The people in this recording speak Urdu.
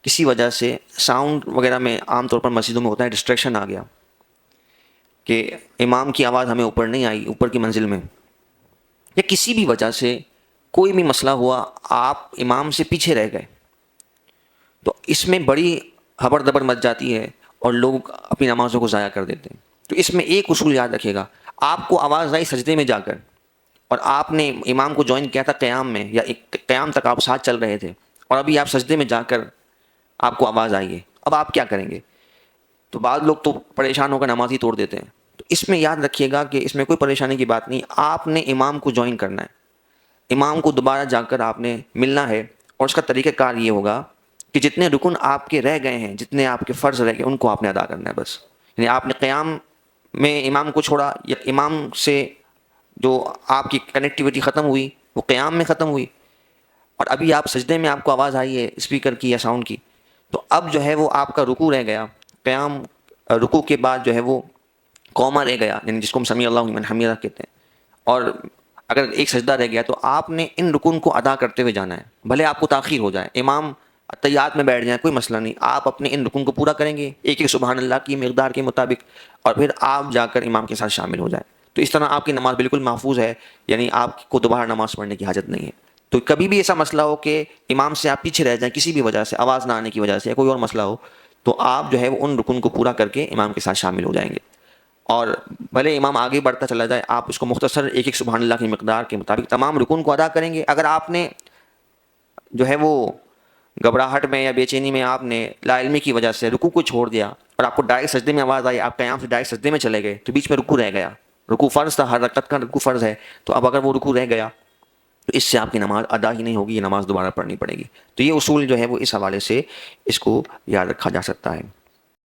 کسی وجہ سے ساؤنڈ وغیرہ میں عام طور پر مسجدوں میں ہوتا ہے ڈسٹریکشن آ گیا کہ امام کی آواز ہمیں اوپر نہیں آئی اوپر کی منزل میں، یا کسی بھی وجہ سے کوئی بھی مسئلہ ہوا، آپ امام سے پیچھے رہ گئے، تو اس میں بڑی ہبڑ دبڑ مچ جاتی ہے اور لوگ اپنی نمازوں کو ضائع کر دیتے ہیں۔ تو اس میں ایک اصول یاد رکھیے گا، آپ کو آواز آئی سجدے میں جا کر اور آپ نے امام کو جوائن کیا تھا قیام میں، یا ایک قیام تک آپ ساتھ چل رہے تھے، اور ابھی آپ سجدے میں جا کر آپ کو آواز آئی ہے، اب آپ کیا کریں گے؟ تو بعض لوگ تو پریشان ہو کر نماز ہی توڑ دیتے ہیں۔ تو اس میں یاد رکھیے گا کہ اس میں کوئی پریشانی کی بات نہیں، آپ نے امام کو جوائن کرنا ہے، امام کو دوبارہ جا کر آپ نے ملنا ہے، اور اس کا طریقہ کار یہ ہوگا کہ جتنے رکن آپ کے رہ گئے ہیں، جتنے آپ کے فرض رہ گئے، ان کو آپ نے ادا کرنا ہے بس۔ یعنی آپ نے قیام میں امام کو چھوڑا، یا امام سے جو آپ کی کنیکٹیوٹی ختم ہوئی وہ قیام میں ختم ہوئی، اور ابھی آپ سجدے میں آپ کو آواز آئی ہے اسپیکر کی یا ساؤنڈ کی، تو اب جو ہے وہ آپ کا رکوع رہ گیا، قیام رکوع کے بعد جو ہے وہ قوما رہ گیا، یعنی جس کو ہم سمیع اللہ لمن حمیدہ کہتے ہیں، اور اگر ایک سجدہ رہ گیا تو آپ نے ان رکن کو ادا کرتے ہوئے جانا ہے، بھلے آپ کو تاخیر ہو جائے، امام تحیات میں بیٹھ جائیں کوئی مسئلہ نہیں، آپ اپنے ان رکن کو پورا کریں گے ایک ایک سبحان اللہ کی مقدار کے مطابق، اور پھر آپ جا کر امام کے ساتھ شامل ہو جائیں۔ تو اس طرح آپ کی نماز بالکل محفوظ ہے، یعنی آپ کو دوبارہ نماز پڑھنے کی حاجت نہیں ہے۔ تو کبھی بھی ایسا مسئلہ ہو کہ امام سے آپ پیچھے رہ جائیں کسی بھی وجہ سے، آواز نہ آنے کی وجہ سے یا کوئی اور مسئلہ ہو، تو آپ جو ہے وہ ان رکن کو پورا کر کے امام کے ساتھ شامل ہو جائیں گے، اور بھلے امام آگے بڑھتا چلا جائے، آپ اس کو مختصر ایک ایک سبحان اللہ کی مقدار کے مطابق تمام رکن کو ادا کریں گے۔ اگر آپ نے جو ہے وہ گھبراہٹ میں یا بے چینی میں آپ نے لا علمی کی وجہ سے رکوع کو چھوڑ دیا اور آپ کو ڈائریکٹ سجدے میں آواز آئی، آپ قیام سے ڈائریکٹ سجدے میں چلے گئے، تو بیچ میں رکوع رہ گیا، رکوع فرض تھا، ہر رکعت کا رکوع فرض ہے، تو اب اگر وہ رکوع رہ گیا تو اس سے آپ کی نماز ادا ہی نہیں ہوگی، یہ نماز دوبارہ پڑھنی پڑے گی۔ تو یہ اصول جو ہے وہ اس حوالے سے اس کو یاد رکھا جا سکتا ہے۔